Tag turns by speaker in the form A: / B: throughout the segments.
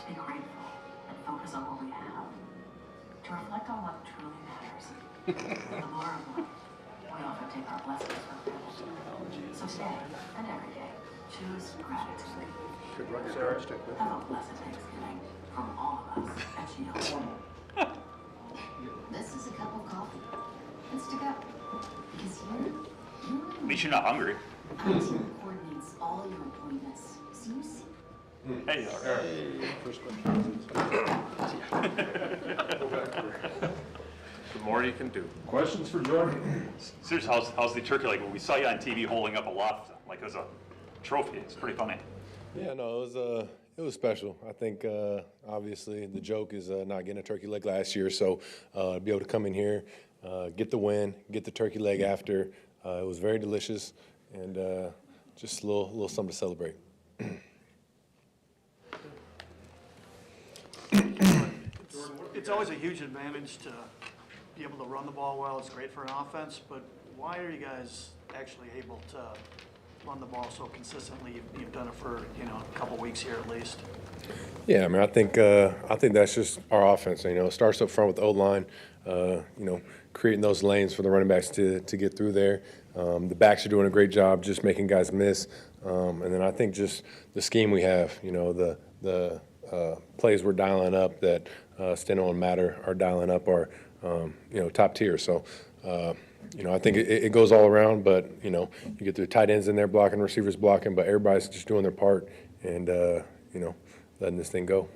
A: be grateful and focus on what we have, to reflect on what truly matters. In the lure of life, we often take our blessings for granted. So today and every day, choose gratitude.
B: Good luck, Sarah.
A: Have a blessed Thanksgiving from all of us at Shield. This is a cup of coffee. Let's stick up. Because you're
C: At least you're not hungry.
A: our team coordinates all your appointments. So you see.
C: Hey, you are.
B: First question.
D: The more you can do.
B: Questions for Jordan?
C: Seriously, how's the turkey? Like when we saw you on TV holding up a loft like it was a trophy, it's pretty funny.
E: Yeah, no, it was special. I think obviously the joke is not getting a turkey leg last year, so to be able to come in here, get the win, get the turkey leg after, it was very delicious, and just a little something to celebrate.
F: It's always a huge advantage to be able to run the ball well. It's great for an offense, but why are you guys actually able to run the ball so consistently? You've done it for a couple weeks here at least.
E: Yeah, I mean, I think that's just our offense. It starts up front with the O-line, creating those lanes for the running backs to get through there. The backs are doing a great job just making guys miss. And then I think just the scheme we have, the plays we're dialing up that Steno and Matter are dialing up are, top tier. So, I think it goes all around, but, you get the tight ends in there blocking, receivers blocking, but everybody's just doing their part and, letting this thing go.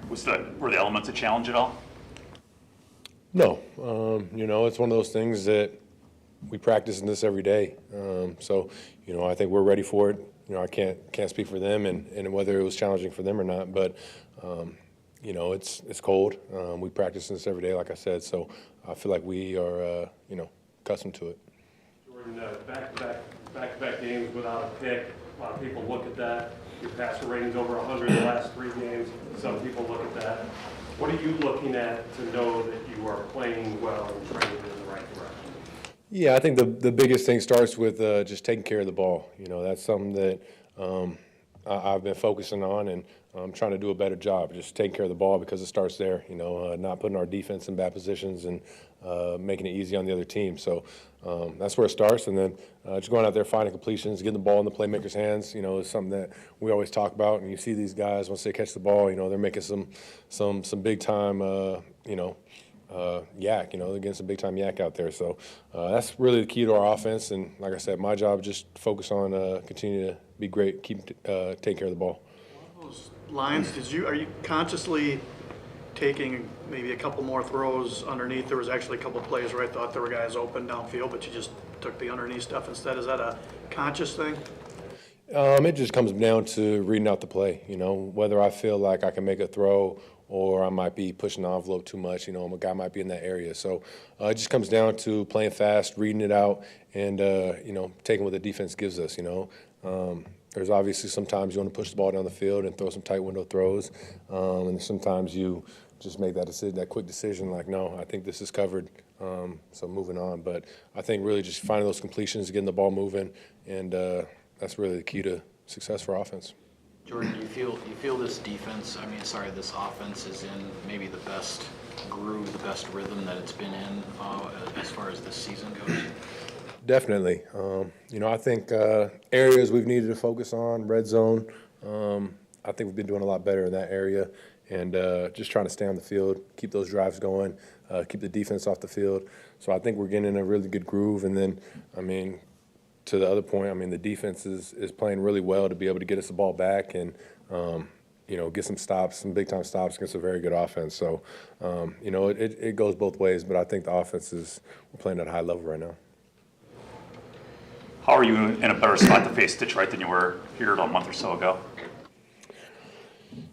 C: Were the elements a challenge at all?
E: No. It's one of those things that we practice in this every day. So, I think we're ready for it. I can't speak for them and whether it was challenging for them or not, but, it's cold. We practice this every day, like I said, so I feel like we are, accustomed to it.
B: Jordan, back-to-back games without a pick. A lot of people look at that. Your passer rating's over 100 the last 3 games. Some people look at that. What are you looking at to know that you are playing well and trending in the right direction?
E: Yeah, I think the biggest thing starts with just taking care of the ball. That's something that I've been focusing on, and I'm trying to do a better job, just taking care of the ball because it starts there, not putting our defense in bad positions and making it easy on the other team. So that's where it starts, and then just going out there, finding completions, getting the ball in the playmakers' hands, is something that we always talk about. And you see these guys, once they catch the ball, they're making some big-time, yak, they're getting some big-time yak out there. So that's really the key to our offense. And like I said, my job is just focus on continue to be great, taking care of the ball.
F: Those lines, are you consciously taking maybe a couple more throws underneath? There was actually a couple plays where I thought there were guys open downfield, but you just took the underneath stuff instead. Is that a conscious thing?
E: It just comes down to reading out the play, whether I feel like I can make a throw or I might be pushing the envelope too much, a guy might be in that area. So it just comes down to playing fast, reading it out, and, taking what the defense gives us, There's obviously sometimes you want to push the ball down the field and throw some tight window throws, and sometimes you just make that quick decision like, no, I think this is covered, so moving on. But I think really just finding those completions, getting the ball moving, and that's really the key to success for offense.
G: Jordan, do you feel this this offense is in maybe the best groove, the best rhythm that it's been in as far as this season goes?
E: Definitely. I think areas we've needed to focus on, red zone, I think we've been doing a lot better in that area, and just trying to stay on the field, keep those drives going, keep the defense off the field. So I think we're getting in a really good groove, and then, to the other point, the defense is playing really well to be able to get us the ball back and, get some stops, some big-time stops against a very good offense. So, it goes both ways, but I think the offense we're playing at a high level right now.
C: How are you in a better spot to face Detroit than you were here a month or so ago?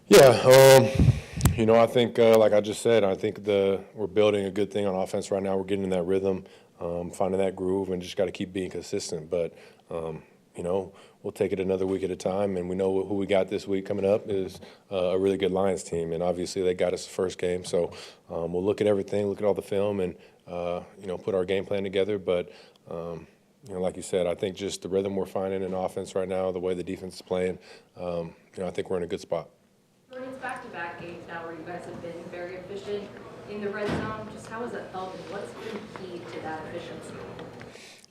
E: Yeah, I think, like I just said, I think we're building a good thing on offense right now. We're getting in that rhythm, finding that groove, and just got to keep being consistent. But, we'll take it another week at a time, and we know who we got this week coming up is a really good Lions team, and obviously they got us the first game. So we'll look at everything, look at all the film, and, put our game plan together. But, like you said, I think just the rhythm we're finding in offense right now, the way the defense is playing, I think we're in a good spot.
H: Jordan, it's back-to-back games now where you guys have been very efficient in the red zone. Just how has it felt, and what's been key to that efficiency?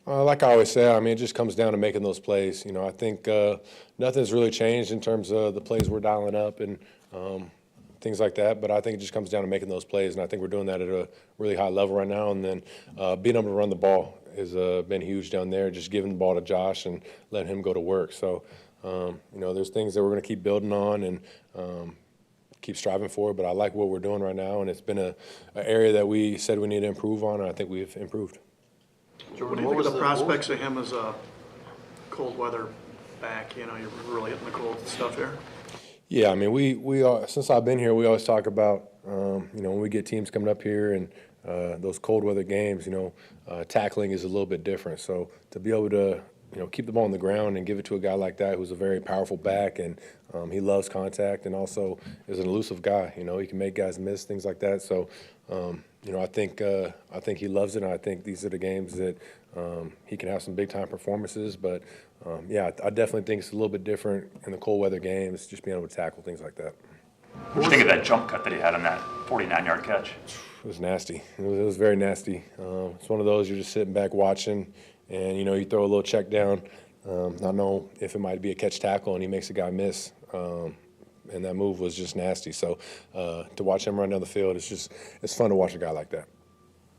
E: Like I always say, I mean, it just comes down to making those plays. I think nothing's really changed in terms of the plays we're dialing up and things like that, but I think it just comes down to making those plays, and I think we're doing that at a really high level right now, and then being able to run the ball has been huge down there, just giving the ball to Josh and letting him go to work. So, there's things that we're going to keep building on and keep striving for, but I like what we're doing right now, and it's been an area that we said we need to improve on, and I think we've improved.
F: What do you think of the prospects of him as a cold weather back? You're really hitting the cold stuff here.
E: Yeah, I mean, we are, since I've been here, we always talk about, when we get teams coming up here and those cold weather games, tackling is a little bit different. So to be able to, keep the ball on the ground and give it to a guy like that who's a very powerful back and he loves contact and also is an elusive guy. He can make guys miss, things like that. So, I think he loves it, and I think these are the games that he can have some big-time performances. But, I definitely think it's a little bit different in the cold weather games, just being able to tackle things like that.
C: What do you think of that jump cut that he had on that 49-yard catch?
E: It was nasty. It was very nasty. It's one of those you're just sitting back watching, and, you throw a little check down. I know if it might be a catch tackle, and he makes a guy miss. And that move was just nasty. So to watch him run down the field, it's fun to watch a guy like that.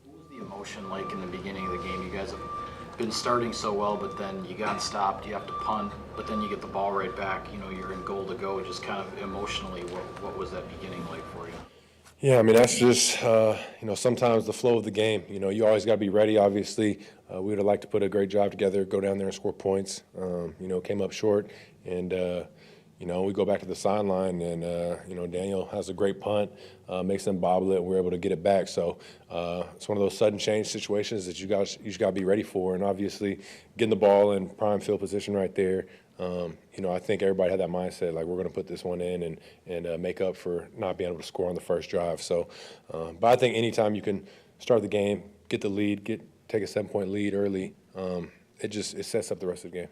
G: What was the emotion like in the beginning of the game? You guys have been starting so well, but then you got stopped, you have to punt, but then you get the ball right back. You're in goal to go. Just kind of emotionally, what was that beginning like for you?
E: Yeah, I mean, that's just, sometimes the flow of the game. You always got to be ready, obviously. We would have liked to put a great job together, go down there and score points. Came up short, and we go back to the sideline, and Daniel has a great punt, makes them bobble it, and we're able to get it back. So it's one of those sudden change situations that you just got to be ready for, and obviously getting the ball in prime field position right there. I think everybody had that mindset, like we're going to put this one in and make up for not being able to score on the first drive. So, but I think anytime you can start the game, get the lead, take a 7-point lead early, it sets up the rest of the game.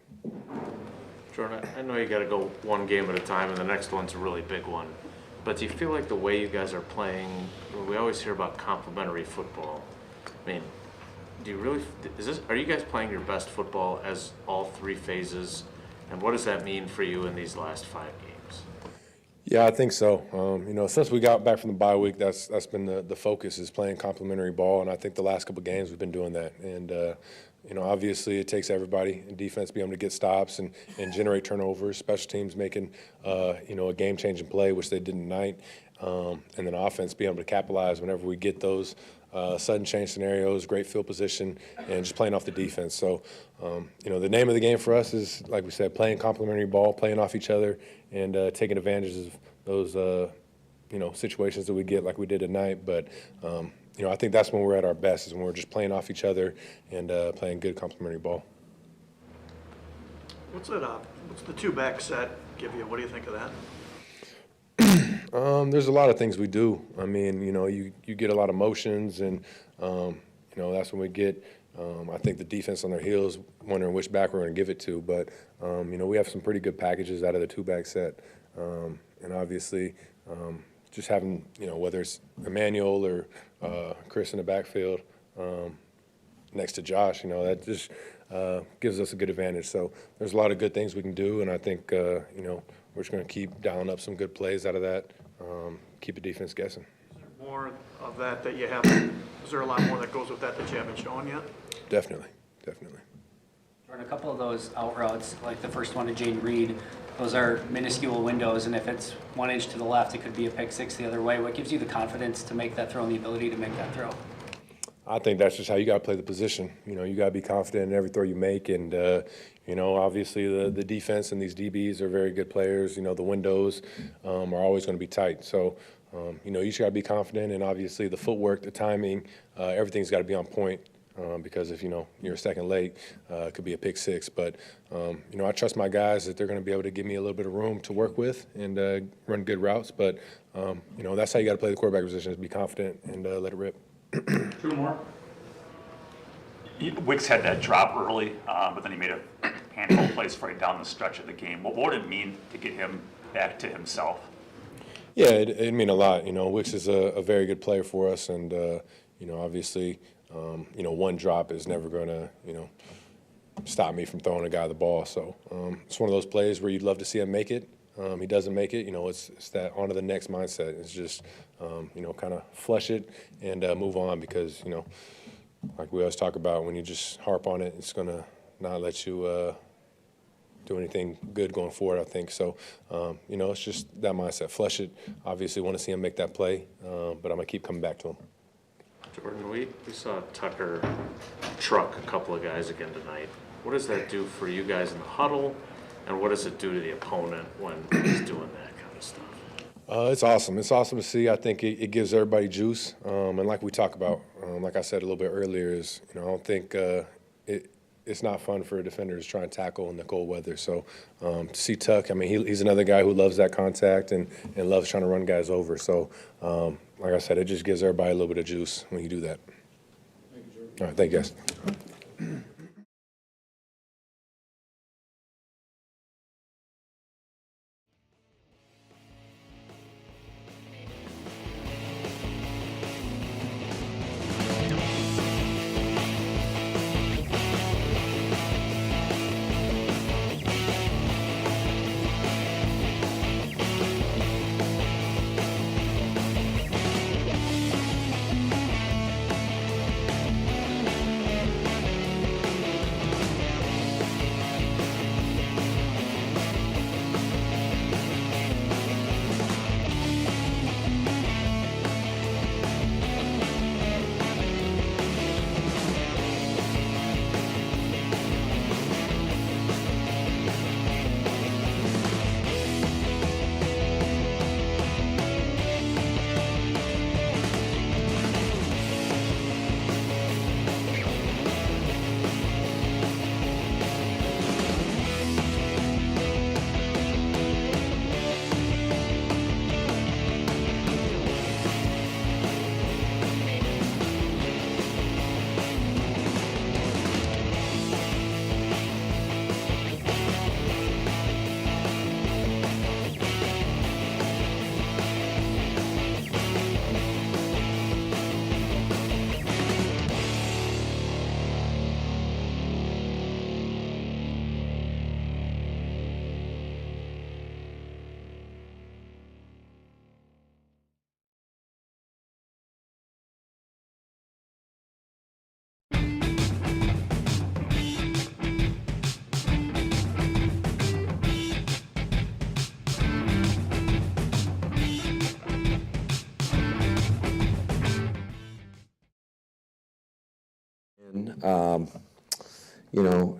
D: Jordan, I know you got to go one game at a time, and the next one's a really big one. But do you feel like the way you guys are playing, we always hear about complementary football. I mean, are you guys playing your best football as all three phases? And what does that mean for you in these last 5 games?
E: Yeah, I think so. Since we got back from the bye week, that's been the focus, is playing complementary ball, and I think the last couple of games we've been doing that. And obviously it takes everybody in defense being able to get stops and generate turnovers, special teams making a game-changing play, which they did tonight, and then offense being able to capitalize whenever we get those sudden change scenarios, great field position, and just playing off the defense. So, the name of the game for us is, like we said, playing complementary ball, playing off each other, and taking advantage of those, situations that we get like we did tonight. But, I think that's when we're at our best, is when we're just playing off each other and playing good complementary ball.
F: What's the two-back set give you? What do you think of that?
E: There's a lot of things we do. I mean, you get a lot of motions, and that's when we get, I think, the defense on their heels, wondering which back we're going to give it to. But we have some pretty good packages out of the two-back set, and obviously, just having whether it's Emmanuel or Chris in the backfield next to Josh, that just gives us a good advantage. So there's a lot of good things we can do, and I think we're just going to keep dialing up some good plays out of that, keep the defense guessing.
F: Is there more of that you have? Is there a lot more that goes with that you haven't shown yet?
E: Definitely.
I: Jordan, a couple of those out routes, like the first one to Jaden Reed, those are minuscule windows, and if it's 1 inch to the left, it could be a pick six the other way. What gives you the confidence to make that throw and the ability to make that throw?
E: I think that's just how you got to play the position. You got to be confident in every throw you make, and obviously the defense and these DBs are very good players. The windows are always going to be tight. So, you just got to be confident, and obviously the footwork, the timing, everything's got to be on point. Because if you're a second late, it could be a pick six. But I trust my guys that they're going to be able to give me a little bit of room to work with and run good routes. But that's how you got to play the quarterback position: is be confident and let it rip.
C: Two more. Wicks had that drop early, but then he made a handful of plays right down the stretch of the game. What would it mean to get him back to himself?
E: Yeah, it mean a lot. Wicks is a very good player for us, and obviously, one drop is never going to stop me from throwing a guy the ball. So it's one of those plays where you'd love to see him make it. He doesn't make it. It's that on to the next mindset. It's just kind of flush it and move on, because like we always talk about, when you just harp on it, it's going to not let you do anything good going forward, I think. So, it's just that mindset. Flush it. Obviously, want to see him make that play, but I'm going to keep coming back to him.
D: Jordan, we saw Tucker truck a couple of guys again tonight. What does that do for you guys in the huddle, and what does it do to the opponent when he's doing that kind of stuff?
E: It's awesome. It's awesome to see. I think it gives everybody juice. And like we talked about, like I said a little bit earlier, is I don't think it's not fun for a defender to try and tackle in the cold weather. So to see Tuck, he's another guy who loves that contact and loves trying to run guys over. So like I said, it just gives everybody a little bit of juice when you do that. Thank you, Jordan. All right, thank you, guys.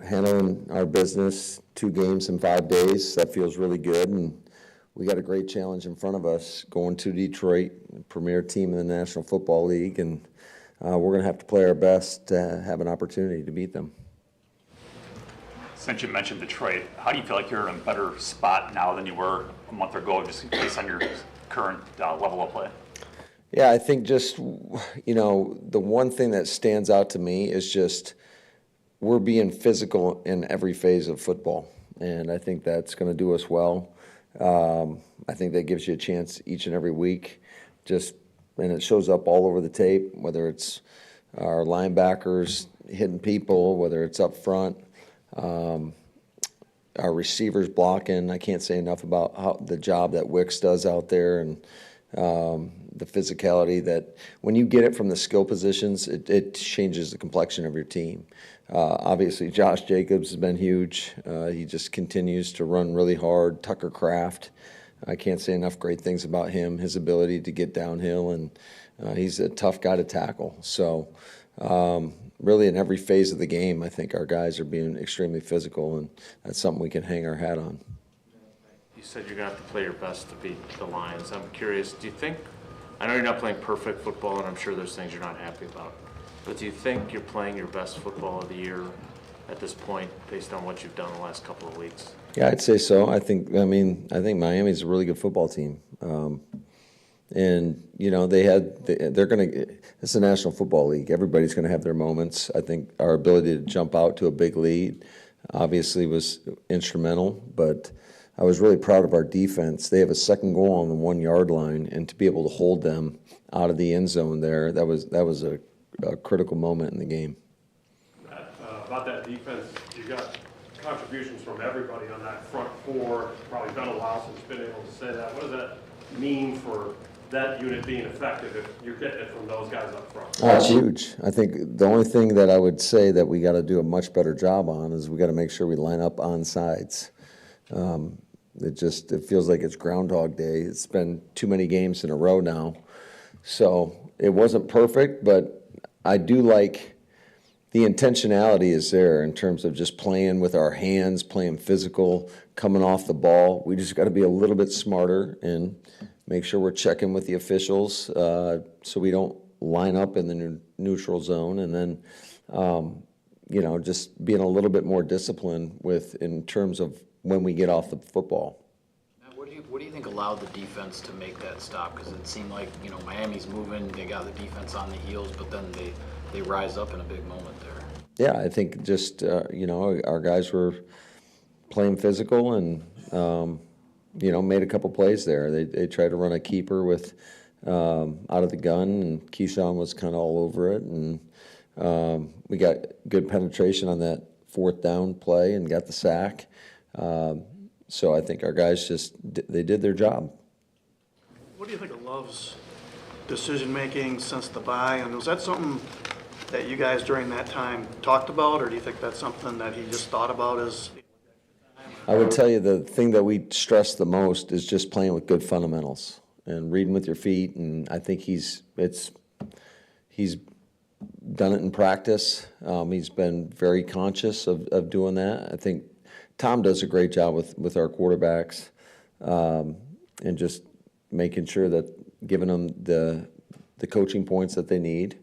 J: Handling our business 2 games in 5 days, that feels really good. And we got a great challenge in front of us going to Detroit, premier team in the National Football League. And we're going to have to play our best to have an opportunity to beat them.
C: Since you mentioned Detroit, how do you feel like you're in a better spot now than you were a month ago, just based on your current level of play?
J: Yeah, I think just, the one thing that stands out to me is just we're being physical in every phase of football, and I think that's going to do us well. I think that gives you a chance each and every week, and it shows up all over the tape, whether it's our linebackers hitting people, whether it's up front, our receivers blocking. I can't say enough about the job that Wicks does out there, and the physicality that when you get it from the skill positions, it changes the complexion of your team. Obviously, Josh Jacobs has been huge. He just continues to run really hard. Tucker Kraft, I can't say enough great things about him, his ability to get downhill, and he's a tough guy to tackle. So really in every phase of the game, I think our guys are being extremely physical, and that's something we can hang our hat on.
D: You said you're going to have to play your best to beat the Lions. I'm curious, do you think, I know you're not playing perfect football, and I'm sure there's things you're not happy about, but do you think you're playing your best football of the year at this point based on what you've done the last couple of weeks?
J: Yeah, I'd say so. I think Miami's a really good football team. And, you know, they're going to, it's the National Football League. Everybody's going to have their moments. I think our ability to jump out to a big lead obviously was instrumental, but I was really proud of our defense. They have a second goal on the 1 yard line, and to be able to hold them out of the end zone there, that was a critical moment in the game.
B: About that defense, you got contributions from everybody on that front four. Probably been a while since you've been able to say that. What does that mean for that unit being effective if you're getting it from those guys up front?
J: Oh, it's huge. I think the only thing that I would say that we got to do a much better job on is we got to make sure we line up on sides. It feels like it's Groundhog Day. It's been too many games in a row now. So it wasn't perfect, but I do like the intentionality is there in terms of just playing with our hands, playing physical, coming off the ball. We just got to be a little bit smarter and make sure we're checking with the officials so we don't line up in the neutral zone. And then, you know, just being a little bit more disciplined in terms of when we get off the football.
G: Matt, what do you think allowed the defense to make that stop? Because it seemed like, you know, Miami's moving, they got the defense on the heels, but then they rise up in a big moment there.
J: Yeah, I think just, you know, our guys were playing physical and, you know, made a couple plays there. They tried to run a keeper with out of the gun, and Keyshawn was kind of all over it. And we got good penetration on that 4th down play and got the sack. So I think our guys they did their job.
F: What do you think of Love's decision-making since the bye? And was that something that you guys during that time talked about, or do you think that's something that he just thought about as?
J: I would tell you the thing that we stress the most is just playing with good fundamentals and reading with your feet. And I think he's done it in practice. He's been very conscious of doing that. I think Tom does a great job with our quarterbacks and just making sure that giving them the coaching points that they need.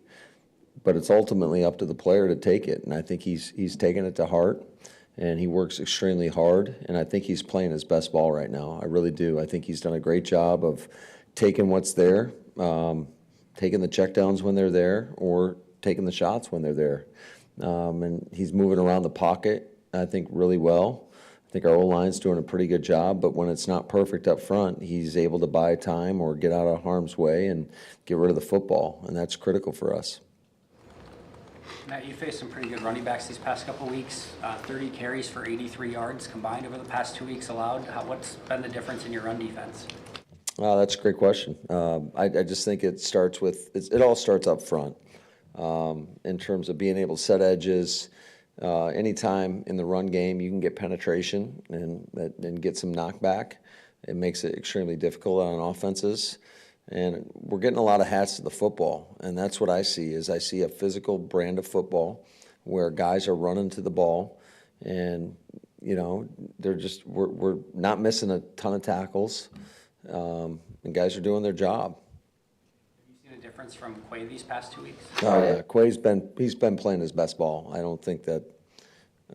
J: But it's ultimately up to the player to take it, and I think he's taken it to heart, and he works extremely hard, and I think he's playing his best ball right now. I really do. I think he's done a great job of taking what's there, taking the checkdowns when they're there, or taking the shots when they're there. And he's moving around the pocket, I think, really well. I think our O-line's doing a pretty good job, but when it's not perfect up front, he's able to buy time or get out of harm's way and get rid of the football, and that's critical for us.
I: Matt, you faced some pretty good running backs these past couple weeks. 30 carries for 83 yards combined over the past 2 weeks allowed. What's been the difference in your run defense?
J: That's a great question. I just think it all starts up front in terms of being able to set edges. Anytime in the run game you can get penetration and get some knockback, it makes it extremely difficult on offenses. And we're getting a lot of hats to the football, and that's what I see. I see a physical brand of football where guys are running to the ball, and you know we're not missing a ton of tackles, and guys are doing their job.
I: Have you seen a difference from Quay these past 2 weeks?
J: Oh yeah, Quay's been playing his best ball. I don't think that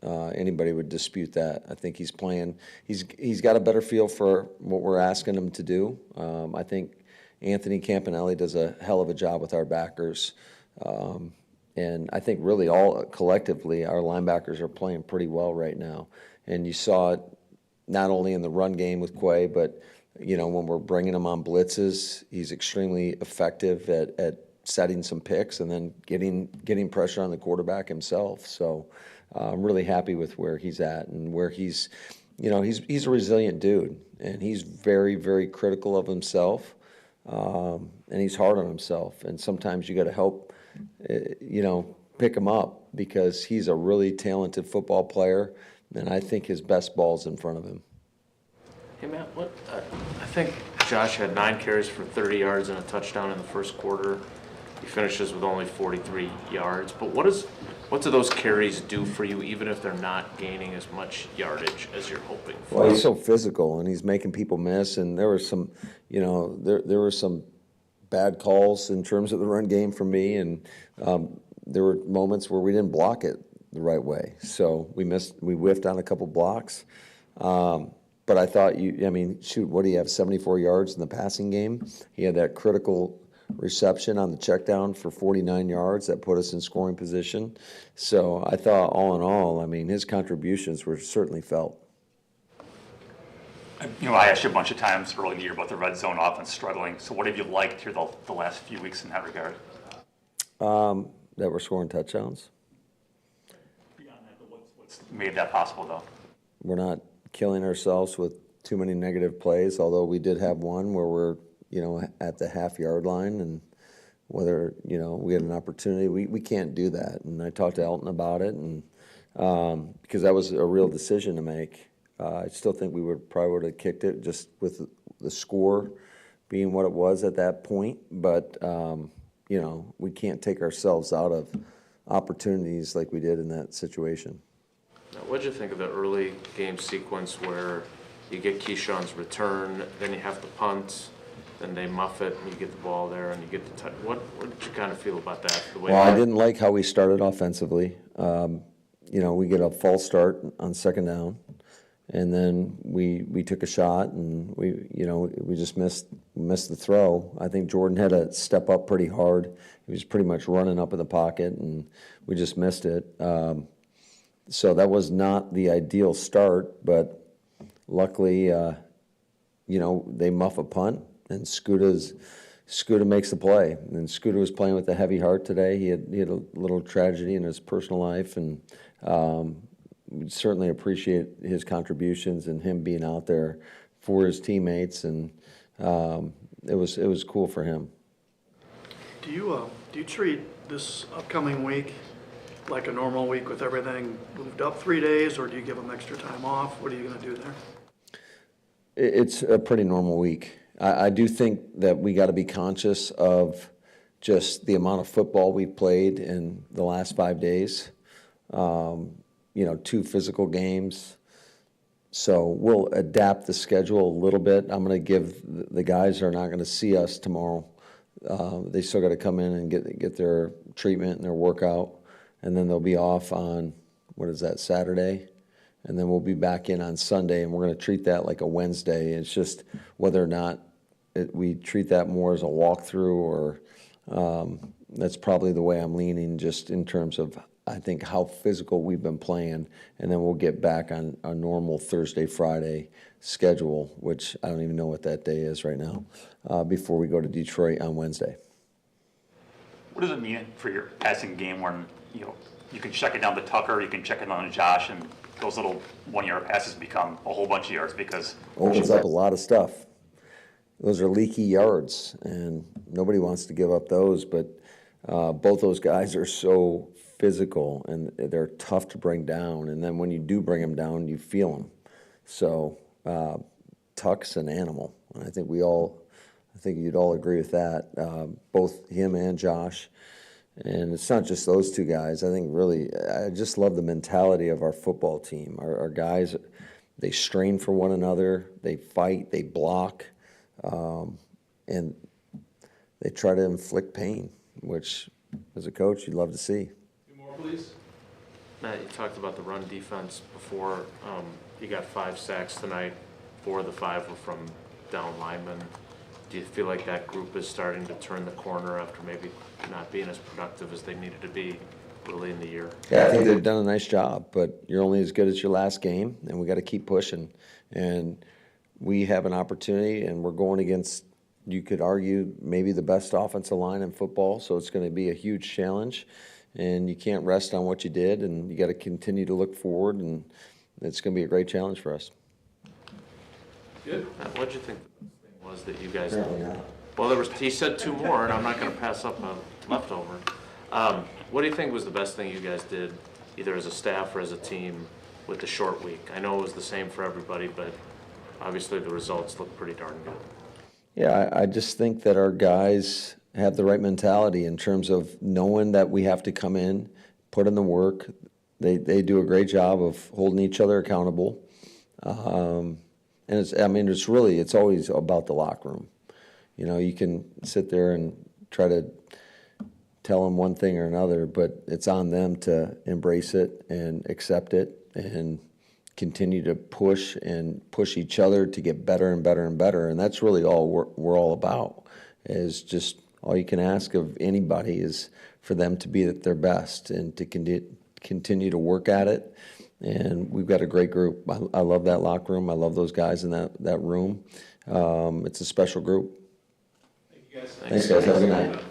J: anybody would dispute that. I think he's playing. He's got a better feel for what we're asking him to do. I think Anthony Campanelli does a hell of a job with our backers. And I think really all collectively, our linebackers are playing pretty well right now. And you saw it not only in the run game with Quay, but you know when we're bringing him on blitzes, he's extremely effective at setting some picks and then getting pressure on the quarterback himself. So I'm really happy with where he's at and where he's a resilient dude, and he's very, very critical of himself. And he's hard on himself, and sometimes you got to help, pick him up because he's a really talented football player, and I think his best ball's in front of him.
D: Hey, Matt, I think Josh had 9 carries for 30 yards and a touchdown in the first quarter. He finishes with only 43 yards. But what do those carries do for you, even if they're not gaining as much yardage as you're hoping for?
J: Well, he's so physical, and he's making people miss. And there were some, there were some bad calls in terms of the run game for me, and there were moments where we didn't block it the right way. So we whiffed on a couple blocks. But but I thought shoot, what do you have, 74 yards in the passing game? He had that critical reception on the check down for 49 yards that put us in scoring position. So I thought, all in all, his contributions were certainly felt.
C: I asked you a bunch of times early in the year about the red zone offense struggling. So what have you liked here the last few weeks in that regard?
J: That we're scoring touchdowns.
C: Beyond that, what's made that possible, though?
J: We're not killing ourselves with too many negative plays, although we did have one where we're, at the half-yard line, and whether, we had an opportunity. We can't do that, and I talked to Elton about it, and because that was a real decision to make. I still think we probably would have kicked it just with the score being what it was at that point, but we can't take ourselves out of opportunities like we did in that situation.
D: Now, what'd you think of the early game sequence where you get Keyshawn's return, then you have to punt, then they muff it, and you get the ball there, and you get the touch? What did you kind of feel about that?
J: I didn't like how we started offensively. We get a false start on second down, and then we took a shot, and we just missed the throw. I think Jordan had to step up pretty hard. He was pretty much running up in the pocket, and we just missed it. So that was not the ideal start, but luckily, they muff a punt, and Scooter makes the play. And Scooter was playing with a heavy heart today. He had a little tragedy in his personal life, and we certainly appreciate his contributions and him being out there for his teammates, and it was cool for him.
F: Do you treat this upcoming week like a normal week with everything moved up 3 days, or do you give them extra time off? What are you going to do there?
J: It's a pretty normal week. I do think that we got to be conscious of just the amount of football we've played in the last 5 days. 2 physical games. So we'll adapt the schedule a little bit. I'm going to give the guys that are not going to see us tomorrow. They still got to come in and get their treatment and their workout, and then they'll be off on, Saturday? And then we'll be back in on Sunday, and we're going to treat that like a Wednesday. It's just whether or not we treat that more as a walkthrough, or that's probably the way I'm leaning, just in terms of, I think, how physical we've been playing, and then we'll get back on a normal Thursday, Friday schedule, which I don't even know what that day is right now, before we go to Detroit on Wednesday.
C: What does it mean for your passing game when, you can check it down to Tucker, you can check it down to Josh, and those little 1-yard passes become a whole bunch of yards because...
J: Opens up a lot of stuff. Those are leaky yards, and nobody wants to give up those, but both those guys are so physical, and they're tough to bring down, and then when you do bring them down, you feel them. So Tuck's an animal, and I think you'd all agree with that, both him and Josh. And it's not just those two guys. I think really, I just love the mentality of our football team. Our guys, they strain for one another, they fight, they block, and they try to inflict pain, which, as a coach, you'd love to see.
B: Two more, please.
D: Matt, you talked about the run defense before. You got 5 sacks tonight. 4 of the 5 were from down linemen. Do you feel like that group is starting to turn the corner after maybe not being as productive as they needed to be early in the year?
J: Yeah, I think they've done a nice job, but you're only as good as your last game, and we got to keep pushing. And we have an opportunity, and we're going against, you could argue, maybe the best offensive line in football, so it's going to be a huge challenge. And you can't rest on what you did, and you got to continue to look forward, and it's going to be a great challenge for us.
B: Good.
D: What did you think the best thing was that you guys did? Well, he said 2 more, and I'm not going to pass up a leftover. What do you think was the best thing you guys did, either as a staff or as a team, with the short week? I know it was the same for everybody, but obviously the results look pretty darn good.
J: Yeah, I just think that our guys have the right mentality in terms of knowing that we have to come in, put in the work. They do a great job of holding each other accountable. And it's always about the locker room. You can sit there and try to tell them one thing or another, but it's on them to embrace it and accept it and continue to push each other to get better and better and better. And that's really all we're all about, is just all you can ask of anybody is for them to be at their best and to continue to work at it. And we've got a great group. I love that locker room. I love those guys in that room. It's a special group.
D: Thank you guys.
J: Thanks, guys. Have a good night.